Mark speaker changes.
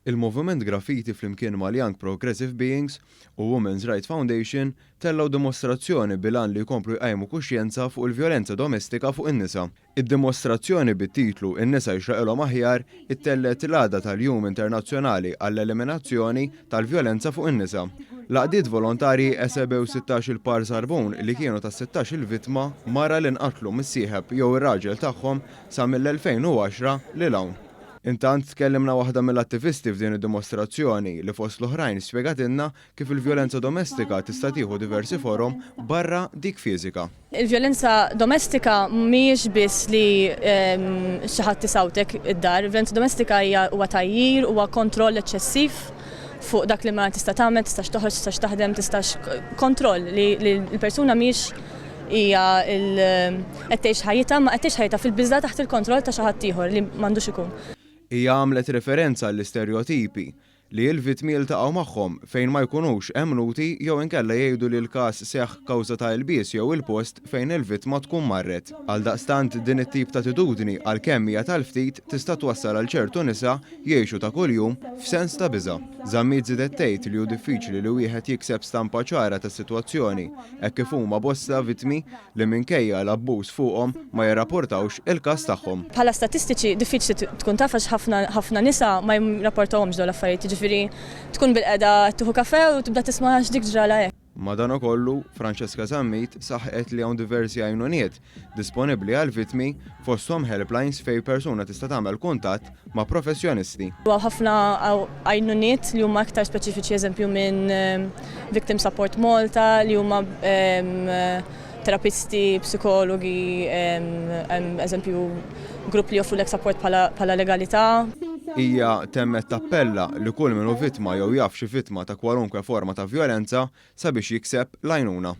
Speaker 1: Il-Moviment Graffiti flimkien mal Young Progressive Beings u Women's Rights Foundation tellaw dimostrazzjoni bilan li jkomplu jqajmu kuxjenza fuq il-vjolenza domestika fuq in-nisa. Id-dimostrazzjoni bit-titlu "In-nisa jxraqilhom aħjar" ittellet il-għada tal-Jum Internazzjonali għall-Eliminazzjoni tal-Vjolenza fuq in-nisa. Laqdiet volontarji esebew 16 il-par sarbun li kienu ta' 16 il-vittma mara li nqatlu missieħeb jew ir-raġel tagħhom sa mill-2010 lil hawn. Intant tkellimna waħda mill-attivisti f'din id-dimostrazzjoni li fost l-oħrajn spjegatilna kif il-vjolenza domestika tista' tieħu diversi forom barra dik fiżika.
Speaker 2: Il-vjolenza domestika mhijiex biss li xi ħadd tisawtek id-dar, il-vjolenza domestika huwa tajjir, huwa kontroll eċċessiv fuq dak li ma tista' tagħmel, tistax toħroġ, tistax taħdem, tistax kontroll li l-persuna mhijiex hija qed tgħix ħajjitha ma qed tgħix ħajjitha fil-biża' taħt il-kontroll ta' xi ħadd ieħor li m'għandux ikun.
Speaker 1: Hija għamlet referenza għall-istereotipi li l-vittmi jiltaqgħu magħhom fejn ma jkunux emnuti jew inkella jgħidu li l-każ seħħ kawża ta' ilbies jew il-post fejn il-vittma tkun marret. Għaldaqstant din it-tip ta' attitudni għalkemm hija tal-ftit tista' twassal għal ċertu nisa jgħixu ta' kuljum f'sens ta' biża'. Żammit żidet tgħid li hu diffiċli li wieħed jikseb stampa ċara tas-sitwazzjoni hekk kif huma bosta vittmi li minkejja l-abbuż fuqhom ma jirrapportawx il-każ tagħhom.
Speaker 2: Bħala statistiċi diffiċli tkun taf għax ħafna nisa ma jirrapportawhomx dawn l-affarijiet. Tkun bil-qeda tieħu kafè u tibda tisma' x'dik ġrala hekk.
Speaker 1: Madankollu, Franceska Zammit saħqet li hawn diversi għajnuniet disponibbli għal vittmi fosthom helplines fejn persuna tista' tagħmel kuntatt ma' professjonisti.
Speaker 2: Huwa ħafna għajnuniet li huma aktar speċifiċi eżempju minn Victim Support Malta li huma terapisti, psikologi, eżempju grupp li joffru lek support bħala legalità.
Speaker 1: Hija temmet tappella li kull minnu vittma jew jaf xi vittma ta' kwalunkwe forma ta' vjolenza sabiex jikseb l-għajnuna.